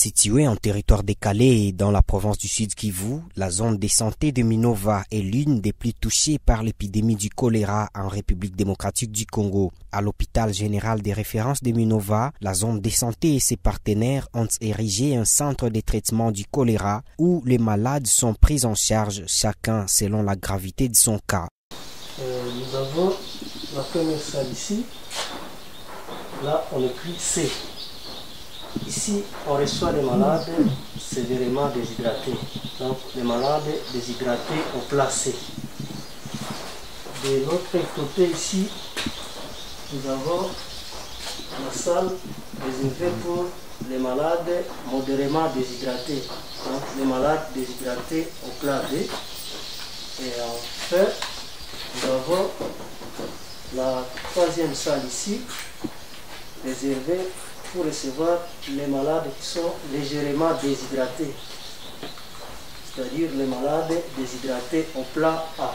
Située en territoire décalé dans la province du Sud Kivu, la zone de santé de Minova est l'une des plus touchées par l'épidémie du choléra en République démocratique du Congo. À l'hôpital général des références de Minova, la zone de santé et ses partenaires ont érigé un centre de traitement du choléra où les malades sont pris en charge, chacun selon la gravité de son cas. Nous avons la première salle ici. Là, on est pris C. Ici, on reçoit les malades sévèrement déshydratés. Donc, les malades déshydratés au placé. De l'autre côté ici, nous avons la salle réservée pour les malades modérément déshydratés. Donc, les malades déshydratés au plat B. Et enfin, nous avons la troisième salle ici, réservée pour recevoir les malades qui sont légèrement déshydratés, c'est-à-dire les malades déshydratés au plat A.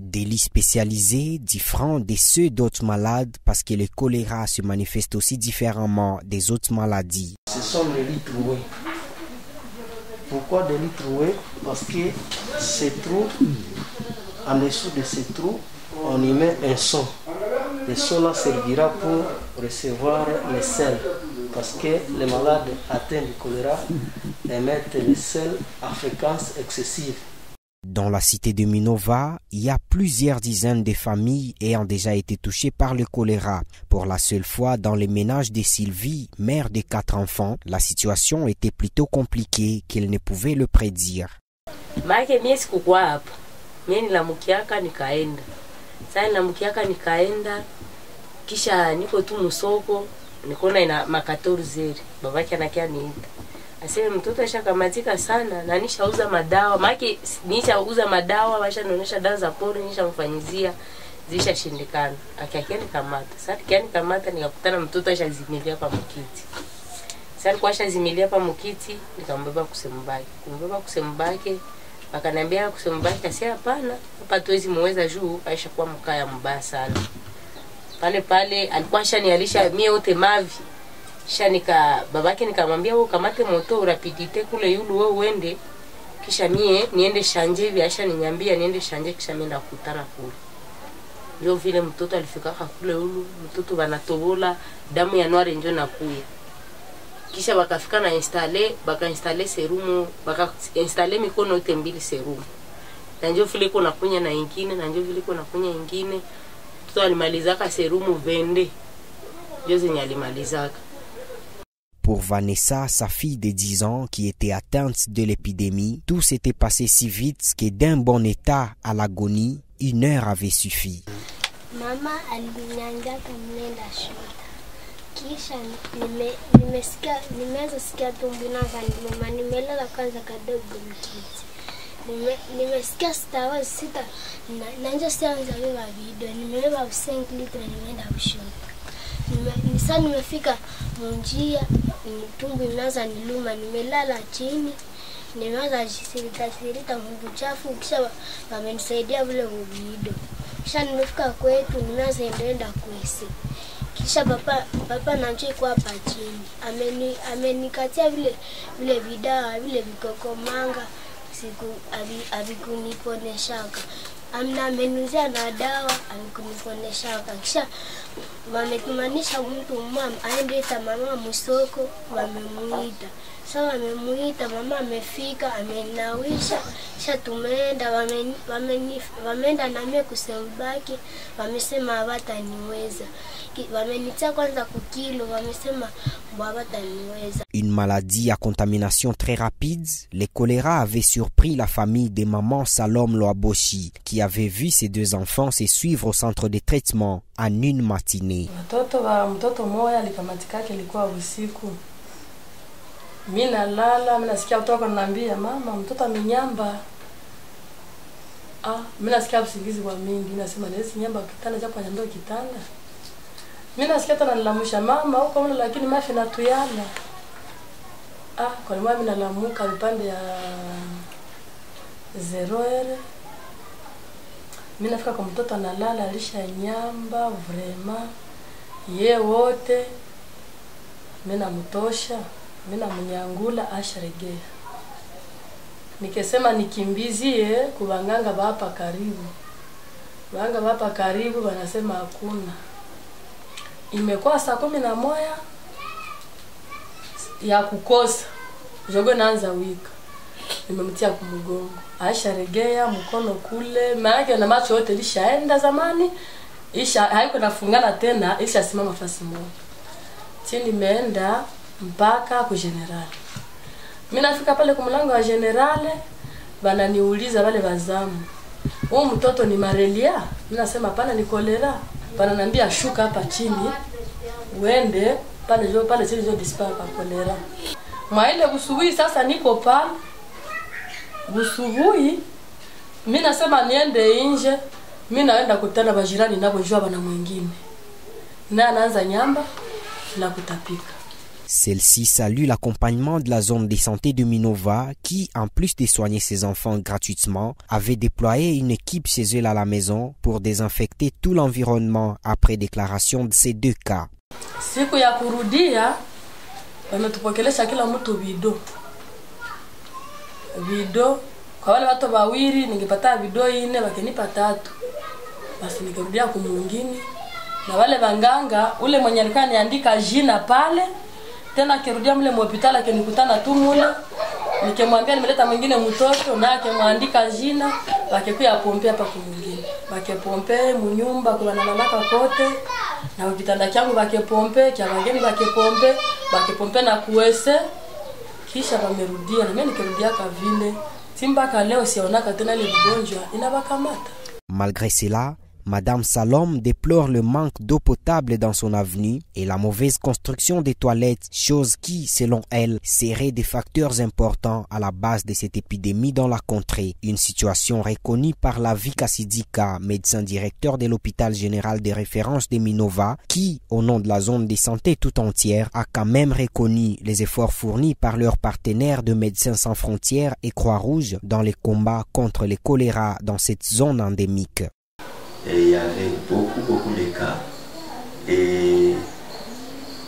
Des lits spécialisés différents de ceux d'autres malades parce que le choléra se manifeste aussi différemment des autres maladies. Ce sont les lits troués. Pourquoi des lits troués? Parce que ces trous, en dessous de ces trous, on y met un son. Le son-là servira pour recevoir les sels, parce que les malades atteints du choléra émettent les sels à fréquence excessive. Dans la cité de Minova, il y a plusieurs dizaines de familles ayant déjà été touchées par le choléra. Pour la seule fois dans les ménages de Sylvie, mère de 4 enfants, la situation était plutôt compliquée qu'elle ne pouvait le prédire. Kisha niko tu musoko nikona ina makatoruzeri babaki anakia niita aseme mtoto ashakamatika sana na nishauza madawa maki nishauza madawa washanionyesha dawa za pori nishamfanyizia zishashindikana akakiani kamata sasa kiani kamata nikakutana mtoto ashazimilia pa mkiti sasa alikuwa ashazimilia pa mkiti nikambeba kusembake akaniambia kusembake kasi hapana hapa tuwezi muweza juu aisha kuwa mkaya mbaya sana. Pale alikuwa shanialisha mie yote mavi. Babake nikamwambia wewe kamate moto rapidite kule yulu wewe uende. Kisha mie niende shanje hivi niambia niende shanje kisha nenda kukutana kule. Ndio vile mtoto alifika kule yulu, mtoto banatobola damu ya noir ndio nakuya. Kisha bakafika na installe serumu, installe mikono yote mbili serumu. Na ndio vile kuna kunya na ingine, na ndio vile kuna kunya ingine. Pour Vanessa, sa fille de 10 ans qui était atteinte de l'épidémie, tout s'était passé si vite que d'un bon état à l'agonie, 1 heure avait suffi. Mama aliniambia kamnenda shota. Kisha nimeweza sikia tumbo inazaniluma, nimelala kwanza kadogo mkiti. Nimesikia sita nanja sianza beba video nimebeba 5 litra nimeenda kushota. Sasa nimefika munjia tumbo inaanza niluma nimelala chini nimeanza jisirita mungu chafu kisha wamenisaidia vile video. Kisha nimefika kwetu nimeanza endelea kuisi. Kisha papa nanjoi kwa hapa chini amenikatia vile vidawa vile vikokomanga siku avikuniponeshaka amna amenuzia na dawa avikuniponeshaka kisha wametumanisha mtu mama aendeta mama musoko wamemuita sasa wamemuita mama amefika amenawisha kisha tumeenda wameenda na mimi kusembaki wamesema hawataniweza wamenitia kwanza kukilo wamesema hawataniweza. Une maladie à contamination très rapide, le choléra avait surpris la famille des mamans Salom Loaboshi qui avait vu ses 2 enfants se suivre au centre de traitement en une matinée. Mtoto moja alikamatika kilikuwa usiku. Mimi nalala, mimi nasikia mtoto ananiambia mama mtoto amenyamba. Mimi nasikia usingizi wa mingi, nasema nesi nyamba kitanda japo nyamba kitanda. Mimi nasikia tena nilamusha mama huko mwana lakini mafi na tuyala. Kwa nini mimi nalamuka vipande ya 0 mimi nafika kwa mtoto analala alisha nyamba vraiment ye wote mimi namtosha Mina mnyangula asharegea. Nikesema nikimbizie kubanganga hapa karibu. Banga hapa karibu wanasema hakuna. Imekuwa saa 11 ya kukosa. Jogo naanza wika. Nimemtia kumgongo. Asharegea mkono kule, maana na macho yote lishaenda zamani. Haiko nafungana tena, simama fasi moja. Chini nimeenda mpaka ku general. Mimi nafika pale kwa mlango wa general, bananiuliza wale wazamu. Huyu mtoto ni malaria? Mimi nasema hapana, ni kolera. Bananiambia shuka hapa chini. Uende pale chini zo dispara kwa kolera. Mwaile busubuhi sasa niko pale. Busubuhi mimi nasema niende nje. Mimi naenda kutana bajirani nabo jua bana mwingine. Na anaanza nyamba na kutapika. Celle-ci salue l'accompagnement de la zone de santé de Minova qui, en plus de soigner ses enfants gratuitement, avait déployé une équipe chez eux à la maison pour désinfecter tout l'environnement après déclaration de ces 2 cas. Siku ya kurudia wametupokelesha kila mtu video kwa wale watu wawili ningepata video 4 wakinipa 3 basi nikarudia kwa mwingine na wale wanganga ule mwenye alikuwa niandika jina pale tena kirudia mle hospitali akinikutana tu mule nikimwambia nimeleta mwingine mtoto na akimwandika jina bakekuya pompe hapa kwa mwingine bakepompe munyumba kwa nananaka kote na kitanda changu bakepompe kia wageni bakepompe na kuwese kisha bamerudia na mimi nikirudia ka vile simbaka leo sionaka tena ile ugonjwa inabakamata. Malgré cela, Madame Salom déplore le manque d'eau potable dans son avenue et la mauvaise construction des toilettes, chose qui, selon elle, serait des facteurs importants à la base de cette épidémie dans la contrée. Une situation reconnue par la Vika Sidika, médecin directeur de l'hôpital général de référence de Minova, qui, au nom de la zone de santé tout entière, a quand même reconnu les efforts fournis par leurs partenaires de Médecins sans frontières et Croix-Rouge dans les combats contre le choléra dans cette zone endémique. Et il y avait beaucoup de cas. Et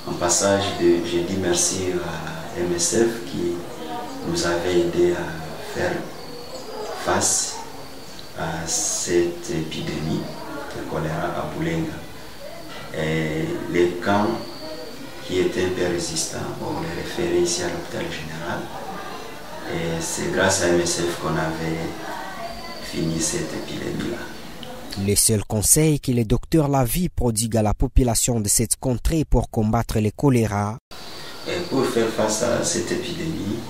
en passage, je dis merci à MSF qui nous avait aidé à faire face à cette épidémie de choléra à Boulenga. Et les camps qui étaient un peu résistants, on les référait ici à l'hôpital général. Et c'est grâce à MSF qu'on avait fini cette épidémie-là. Le seul conseil que le docteur Lavie prodigue à la population de cette contrée pour combattre le choléra. Et pour faire face à cette épidémie,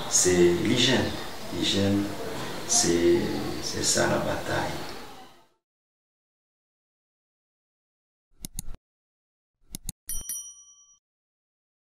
c'est l'hygiène. L'hygiène, c'est ça la bataille.